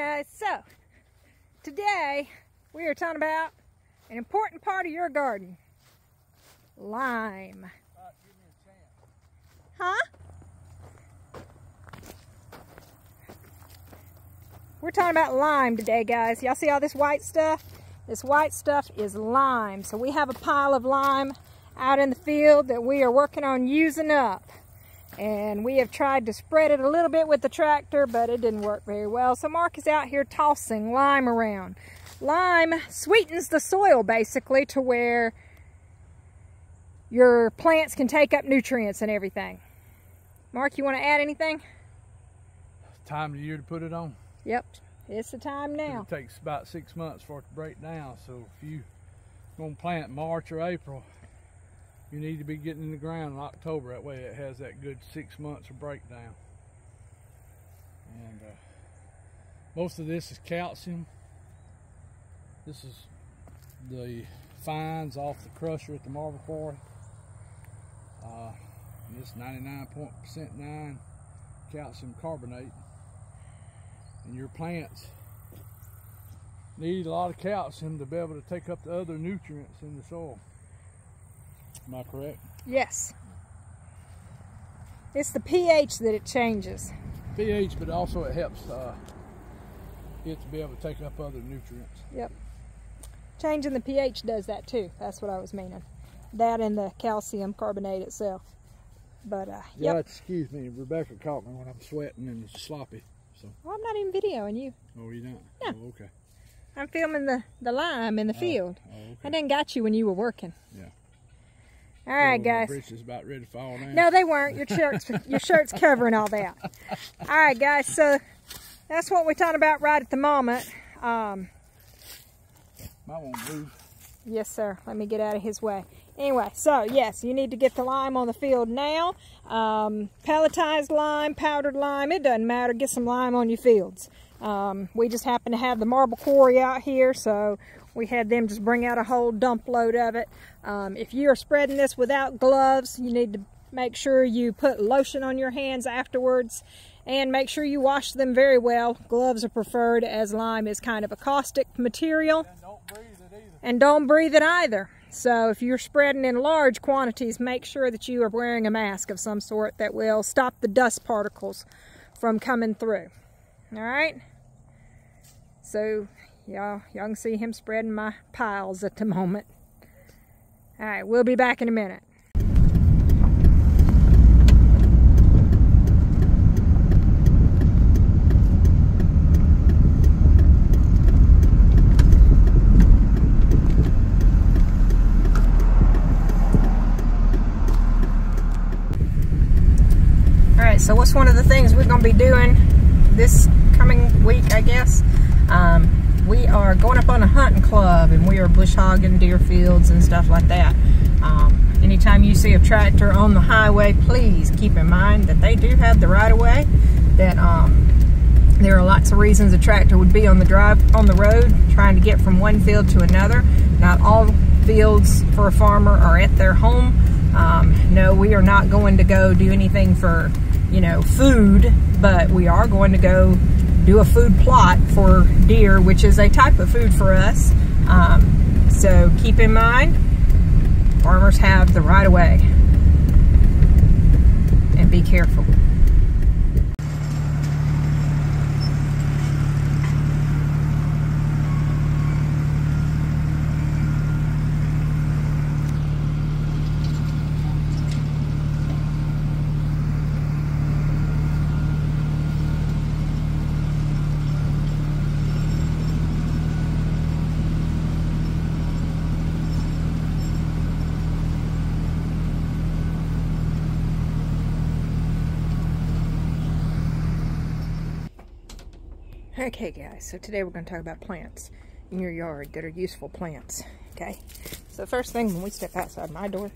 guys, so today we are talking about an important part of your garden. Lime. Give me a chance. Huh? We're talking about lime today, guys. Y'all see all this white stuff? This white stuff is lime. So we have a pile of lime out in the field that we are working on using up. And we have tried to spread it a little bit with the tractor, but it didn't work very well. So Mark is out here tossing lime around. Lime sweetens the soil basically to where your plants can take up nutrients and everything. Mark, you want to add anything? Time of year to put it on. Yep, it's the time now. It takes about 6 months for it to break down. So if you're going to plant March or April, you need to be getting in the ground in October. That way it has that good 6 months of breakdown. And most of this is calcium. This is the fines off the crusher at the marble quarry. And this 99.9% calcium carbonate. And your plants need a lot of calcium to be able to take up the other nutrients in the soil. Am I correct? Yes. It's the pH that it changes. pH, but also it helps it to be able to take up other nutrients. Yep. Changing the pH does that too. That's what I was meaning. That and the calcium carbonate itself. But Yeah, yep. excuse me. Rebecca caught me when I'm sweating and it's sloppy. So. Well, I'm not even videoing you. Oh, you don't? No. Oh, okay. I'm filming the lime in the field. Oh, okay. I didn't got you when you were working. Yeah. All right, guys. My breeches about ready to fall down. No, they weren't. Your shirt's covering all that. All right, guys. So that's what we're talking about right at the moment. Might won't move. Yes, sir. Let me get out of his way. Anyway, so yes, you need to get the lime on the field now. Pelletized lime, powdered lime, it doesn't matter. Get some lime on your fields. We just happen to have the marble quarry out here, so we had them just bring out a whole dump load of it. If you are spreading this without gloves, you need to make sure you put lotion on your hands afterwards and make sure you wash them very well. Gloves are preferred as lime is kind of a caustic material. And don't breathe it either. And don't breathe it either. So if you're spreading in large quantities, make sure that you are wearing a mask of some sort that will stop the dust particles from coming through. All right? So y'all can see him spreading my piles at the moment. All right, we'll be back in a minute. So what's one of the things we're going to be doing this coming week, I guess? We are going up on a hunting club and we are bush hogging deer fields and stuff like that. Anytime you see a tractor on the highway, please keep in mind that they do have the right of way. That there are lots of reasons a tractor would be on the road trying to get from one field to another. Not all fields for a farmer are at their home. No, we are not going to go do anything for food, but we are going to go do a food plot for deer, which is a type of food for us. So keep in mind, farmers have the right of way. And be careful. Okay guys, so today we're going to talk about plants in your yard that are useful plants, okay? So the first thing when we step outside my door,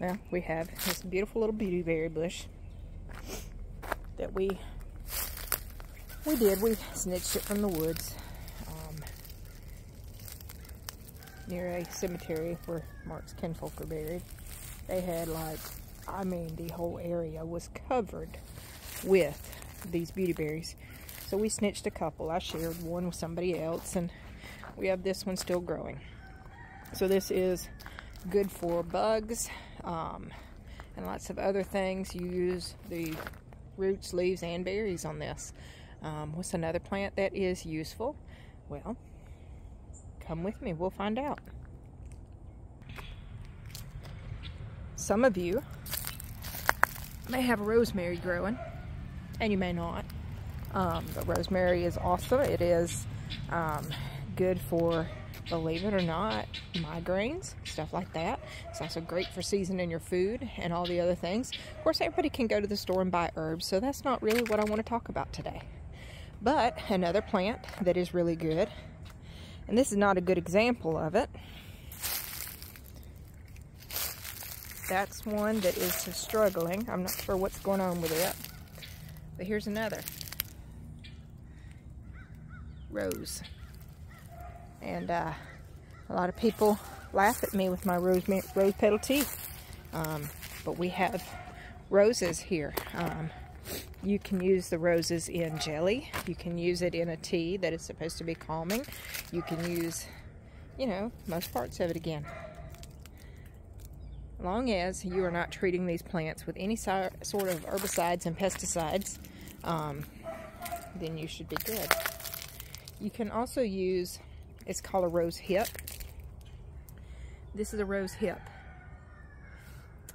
well, we have this beautiful little beautyberry bush that we snitched it from the woods near a cemetery where Mark's kinfolk are buried. They had the whole area was covered with these beautyberries. So we snitched a couple. I shared one with somebody else, and we have this one still growing. So this is good for bugs and lots of other things. You use the roots, leaves, and berries on this. What's another plant that is useful? Well, come with me, we'll find out. Some of you may have rosemary growing, and you may not. But rosemary is awesome. It is good for, believe it or not, migraines, stuff like that. It's also great for seasoning your food and all the other things. Of course, everybody can go to the store and buy herbs, so that's not really what I want to talk about today. But another plant that is really good, and this is not a good example of it. That's one that is struggling. I'm not sure what's going on with it. But here's another. Rose. And a lot of people laugh at me with my rose petal tea. But we have roses here. You can use the roses in jelly. You can use it in a tea that is supposed to be calming. You can use, you know, most parts of it again. Long as you are not treating these plants with any sort of herbicides and pesticides, then you should be good. You can also use, it's called a rose hip. This is a rose hip.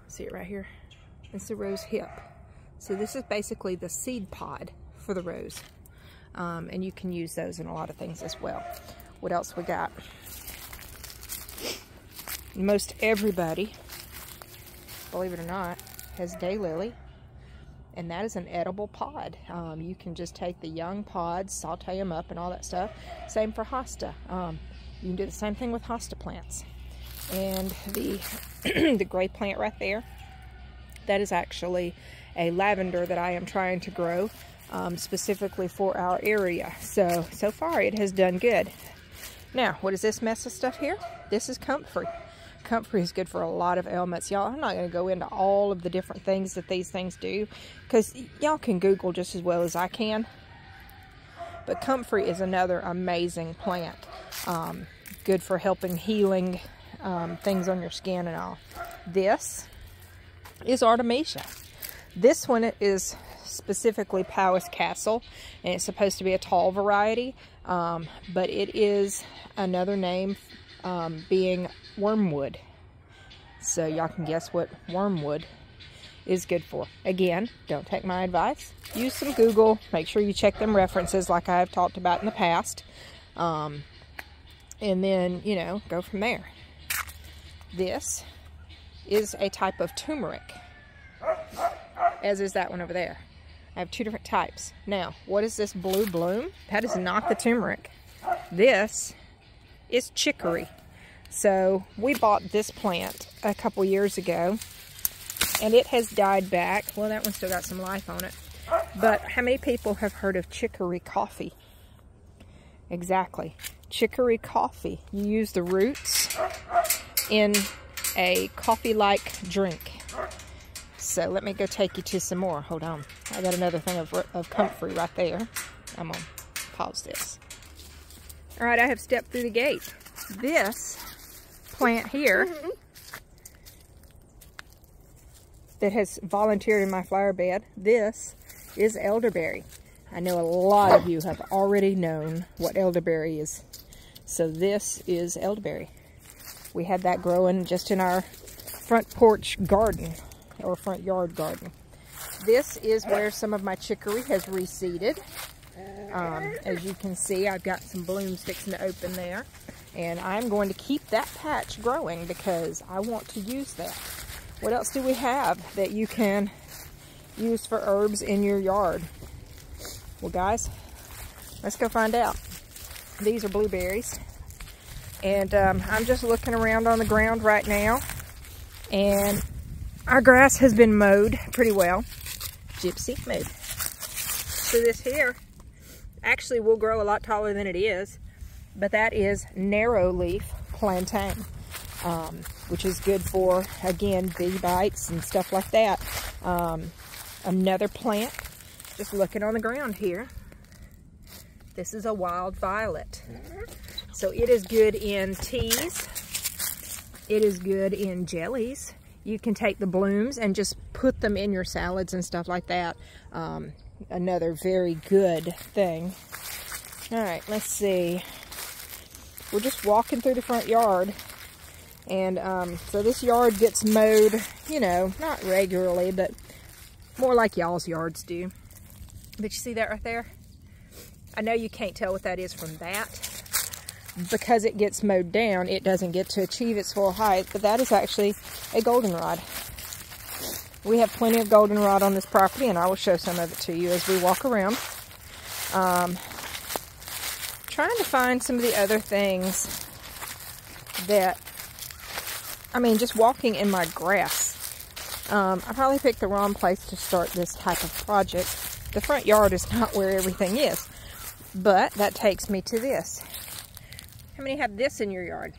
See it right here? It's a rose hip. So this is basically the seed pod for the rose. And you can use those in a lot of things as well. What else we got? Most everybody, believe it or not, has daylily. And that is an edible pod. You can just take the young pods, saute them up and all that stuff. Same for hosta. You can do the same thing with hosta plants. And the, the gray plant right there, that is actually a lavender that I am trying to grow specifically for our area. So far it has done good. Now, what is this mess of stuff here? This is comfrey. Comfrey is good for a lot of ailments. Y'all, I'm not going to go into all of the different things that these things do, because y'all can Google just as well as I can. But comfrey is another amazing plant. Good for helping healing things on your skin and all. This is Artemisia. This one is specifically Powys Castle, and it's supposed to be a tall variety, but it is another name being wormwood. So y'all can guess what wormwood is good for. Again, don't take my advice. Use some Google. Make sure you check them references like I have talked about in the past. And then, you know, go from there. This is a type of turmeric, as is that one over there. I have two different types. Now, what is this blue bloom? That is not the turmeric. This is chicory. So we bought this plant a couple years ago, and it has died back. Well, that one still got some life on it. But how many people have heard of chicory coffee? Exactly. Chicory coffee. You use the roots in a coffee-like drink. So let me go take you to some more. Hold on. I got another thing of comfrey right there. I'm going to pause this. All right, I have stepped through the gate. This plant here that has volunteered in my flower bed, this is elderberry. I know a lot of you have already known what elderberry is. So this is elderberry. We had that growing just in our front porch garden, or front yard garden. This is where some of my chicory has reseeded. As you can see, I've got some blooms fixing to open there. And I'm going to keep that patch growing because I want to use that. What else do we have that you can use for herbs in your yard? Well, guys, let's go find out. These are blueberries. And I'm just looking around on the ground right now. And our grass has been mowed pretty well. Gypsy, move. So this here actually will grow a lot taller than it is. But that is narrow leaf plantain, which is good for, again, bee bites and stuff like that. Another plant, just looking on the ground here. This is a wild violet. So it is good in teas. It is good in jellies. You can take the blooms and just put them in your salads and stuff like that. Another very good thing. All right, let's see. We're just walking through the front yard. And so this yard gets mowed, you know, not regularly, but more like y'all's yards do. But you see that right there? I know you can't tell what that is from that. Because it gets mowed down, it doesn't get to achieve its full height, but that is actually a goldenrod. We have plenty of goldenrod on this property, and I will show some of it to you as we walk around. Trying to find some of the other things that, I mean, just walking in my grass. I probably picked the wrong place to start this type of project. The front yard is not where everything is, but that takes me to this. How many have this in your yard?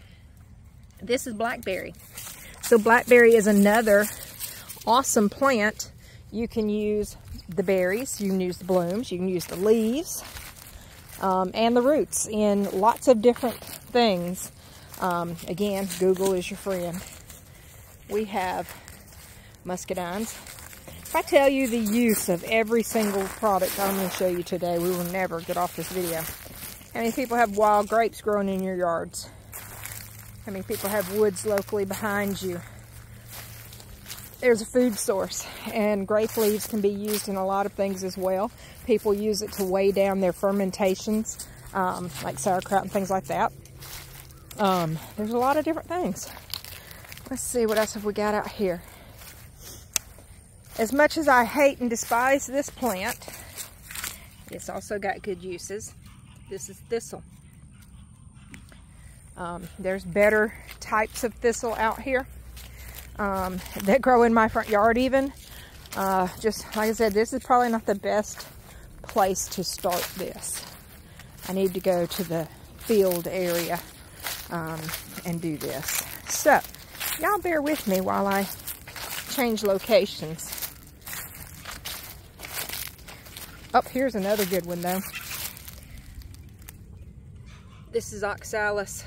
This is blackberry. So blackberry is another awesome plant. You can use the berries, you can use the blooms, you can use the leaves, and the roots in lots of different things. Again, Google is your friend. We have muscadines. If I tell you the use of every single product I'm going to show you today, we will never get off this video. How many people have wild grapes growing in your yards? How many people have woods locally behind you? There's a food source, and grape leaves can be used in a lot of things as well. People use it to weigh down their fermentations, like sauerkraut and things like that. There's a lot of different things. Let's see, what else have we got out here? As much as I hate and despise this plant, it's also got good uses. This is thistle. There's better types of thistle out here that grow in my front yard even. Just like I said, this is probably not the best place to start this. I need to go to the field area and do this. So, y'all bear with me while I change locations. Oh, here's another good one though. This is oxalis.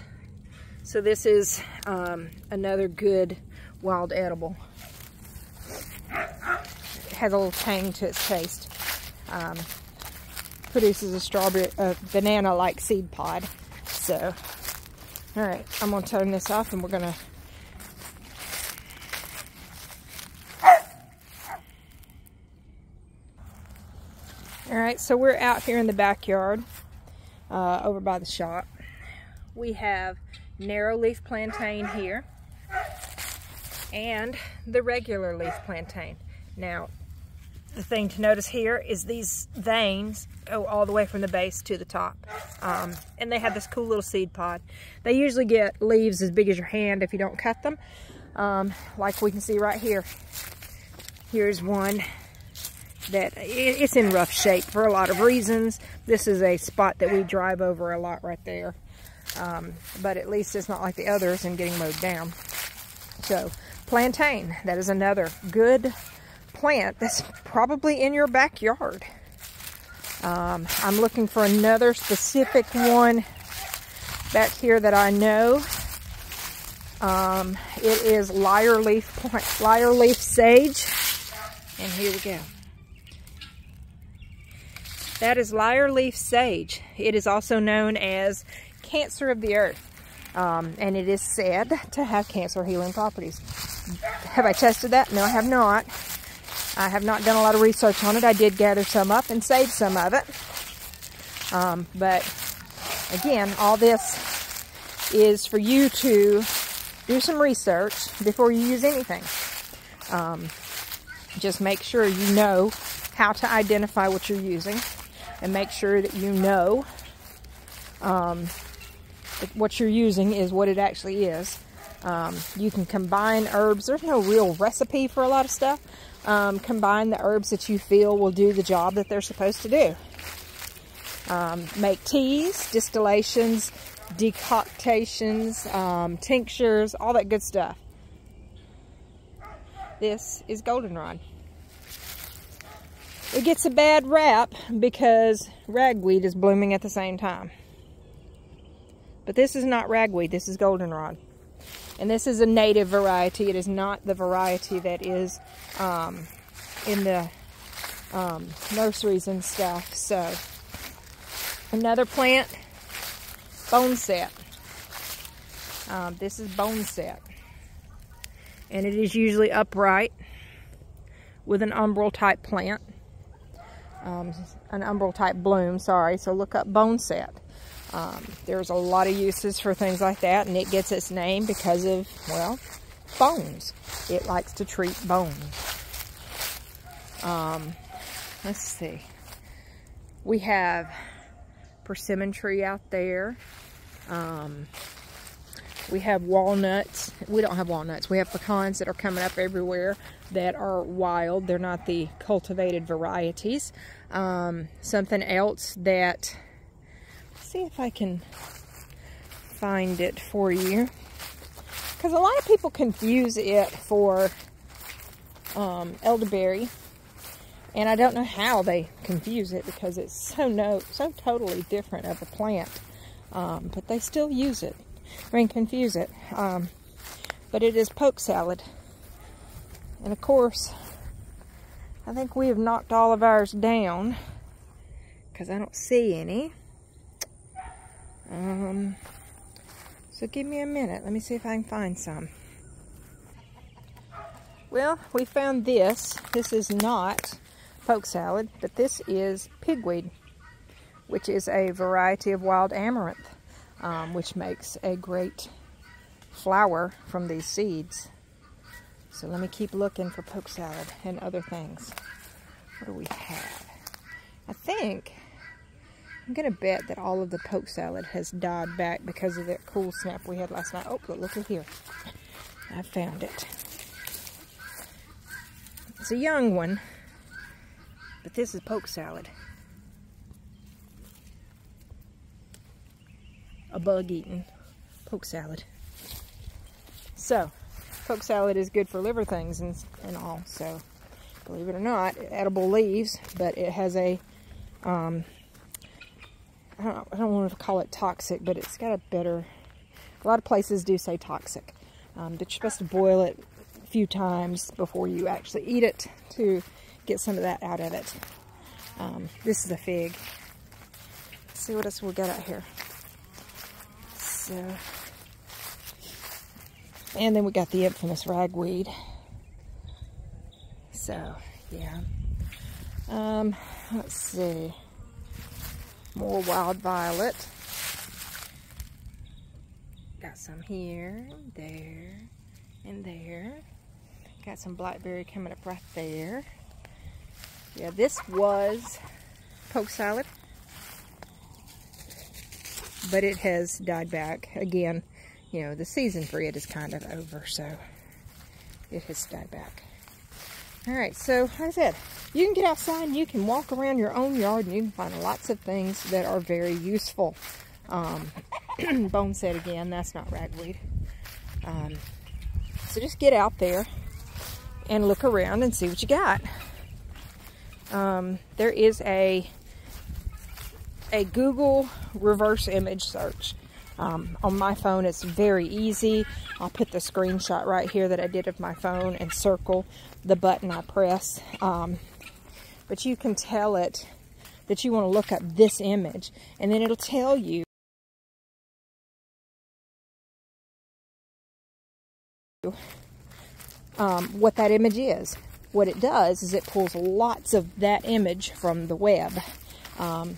So this is another good wild edible. It has a little tang to its taste. Produces a strawberry, banana-like seed pod. So, all right, I'm gonna turn this off and we're gonna all right, so we're out here in the backyard over by the shop. We have narrow leaf plantain here and the regular leaf plantain. Now, the thing to notice here is these veins go all the way from the base to the top. And they have this cool little seed pod. They usually get leaves as big as your hand if you don't cut them. Like we can see right here. Here's one that it's in rough shape for a lot of reasons. This is a spot that we drive over a lot right there. But at least it's not like the others and getting mowed down. So, plantain, that is another good plant that's probably in your backyard. I'm looking for another specific one back here that I know. It is lyre leaf sage. And here we go. That is lyre leaf sage. It is also known as cancer of the earth. And it is said to have cancer healing properties. Have I tested that? No, I have not. I have not done a lot of research on it. I did gather some up and save some of it. But again, all this is for you to do some research before you use anything. Just make sure you know how to identify what you're using, and make sure that you know that what you're using is what it actually is. You can combine herbs. There's no real recipe for a lot of stuff. Combine the herbs that you feel will do the job that they're supposed to do. Make teas, distillations, decoctations, tinctures, all that good stuff. This is goldenrod. It gets a bad rap because ragweed is blooming at the same time. But this is not ragweed, this is goldenrod. And this is a native variety. It is not the variety that is in the nurseries and stuff. So, another plant, boneset. This is boneset. And it is usually upright with an umbral type plant. An umbral type bloom, sorry. So look up boneset. There's a lot of uses for things like that, and it gets its name because of, well, bones. It likes to treat bones. Let's see. We have persimmon tree out there. We have walnuts. We don't have walnuts. We have pecans that are coming up everywhere that are wild. They're not the cultivated varieties. Something else that, let's see if I can find it for you. Because a lot of people confuse it for elderberry. And I don't know how they confuse it because it's so totally different of a plant. But they still use it. I mean, confuse it. But it is poke salad. And of course, I think we have knocked all of ours down because I don't see any. So give me a minute. Let me see if I can find some. Well, we found this. This is not poke salad, but this is pigweed, which is a variety of wild amaranth, which makes a great flower from these seeds. So let me keep looking for poke salad and other things. What do we have? I think, I'm going to bet that all of the poke salad has died back because of that cool snap we had last night. Oh, look at here. I found it. It's a young one, but this is poke salad. A bug-eaten poke salad. So, poke salad is good for liver things and all. So, believe it or not, edible leaves, but it has a, I don't want to call it toxic, but it's got a better, a lot of places do say toxic. But you're supposed to boil it a few times before you actually eat it to get some of that out of it. This is a fig. Let's see what else we got out here. So, and then we got the infamous ragweed. So, yeah. Let's see. More wild violet. Got some here, there, and there. Got some blackberry coming up right there. Yeah, this was poke salad, but it has died back. Again, you know, the season for it is kind of over, so it has died back. Alright, so like I said, you can get outside and you can walk around your own yard and you can find lots of things that are very useful. Boneset again, that's not ragweed. So just get out there and look around and see what you got. There is a Google reverse image search. On my phone, it's very easy. I'll put the screenshot right here that I did of my phone and circle the button I press. But you can tell it that you want to look up this image, and then it'll tell you what that image is. What it does is it pulls lots of that image from the web,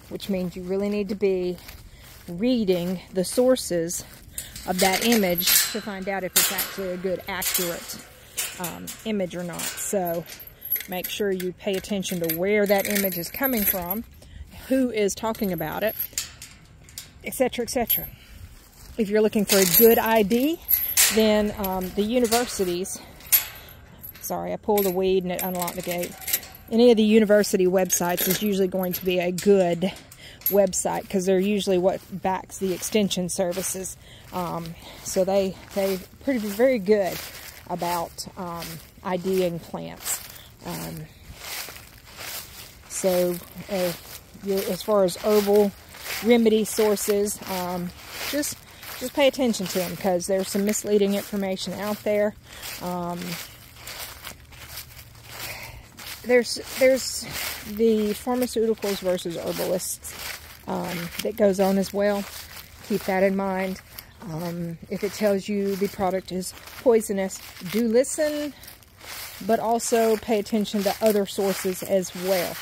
which means you really need to be reading the sources of that image to find out if it's actually a good, accurate image or not. So make sure you pay attention to where that image is coming from, who is talking about it, etc., etc. If you're looking for a good ID, then the universities, sorry, I pulled a weed and it unlocked the gate. Any of the university websites is usually going to be a good website because they're usually what backs the extension services. So they're very good about IDing plants. So as far as herbal remedy sources, just pay attention to them, because there's some misleading information out there. There's the pharmaceuticals versus herbalists that goes on as well. Keep that in mind. If it tells you the product is poisonous, do listen, but also pay attention to other sources as well.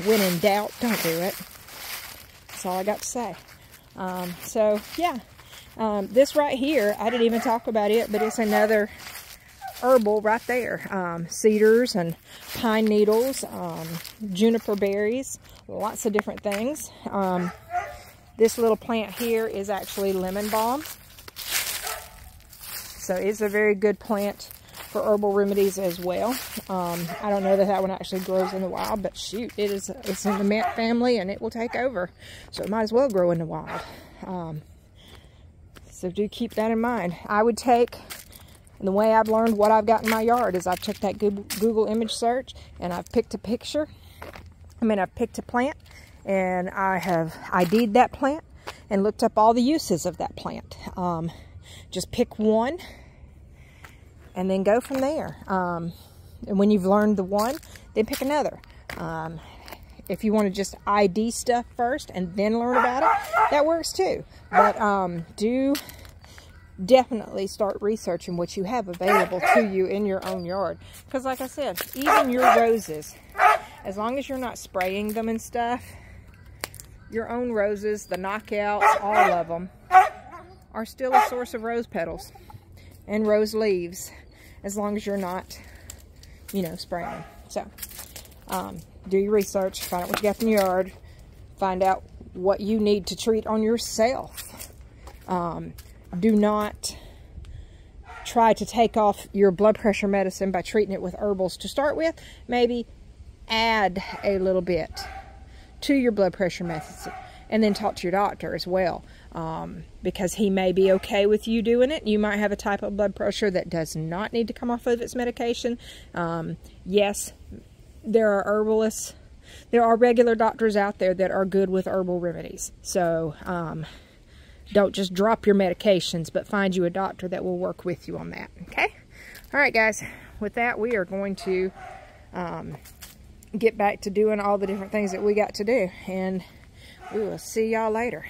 When in doubt, don't do it. That's all I got to say. So yeah, this right here, I didn't even talk about it, but it's another herbal right there. Cedars and pine needles, juniper berries, lots of different things. This little plant here is actually lemon balm. So it's a very good plant for herbal remedies as well. I don't know that that one actually grows in the wild, but shoot, it's in the mint family and it will take over. So it might as well grow in the wild. So do keep that in mind. I would take, and the way I've learned what I've got in my yard is I've took that Google image search and I've picked a picture. I've picked a plant and I have ID'd that plant and looked up all the uses of that plant. Just pick one and then go from there. And when you've learned the one, then pick another. If you want to just ID stuff first and then learn about it, that works too. But do definitely start researching what you have available to you in your own yard. Because like I said, even your roses, as long as you're not spraying them and stuff, your own roses, the knockouts, all of them, are still a source of rose petals and rose leaves, as long as you're not, you know, spraying them. So, do your research, find out what you got in your yard, find out what you need to treat on yourself. Do not try to take off your blood pressure medicine by treating it with herbals to start with. Maybe add a little bit to your blood pressure medicine, and then talk to your doctor as well, because he may be okay with you doing it. You might have a type of blood pressure that does not need to come off of its medication. Yes, there are herbalists, there are regular doctors out there that are good with herbal remedies. So don't just drop your medications, but find you a doctor that will work with you on that. Okay? All right, guys. With that, we are going to get back to doing all the different things that we got to do, and we will see y'all later.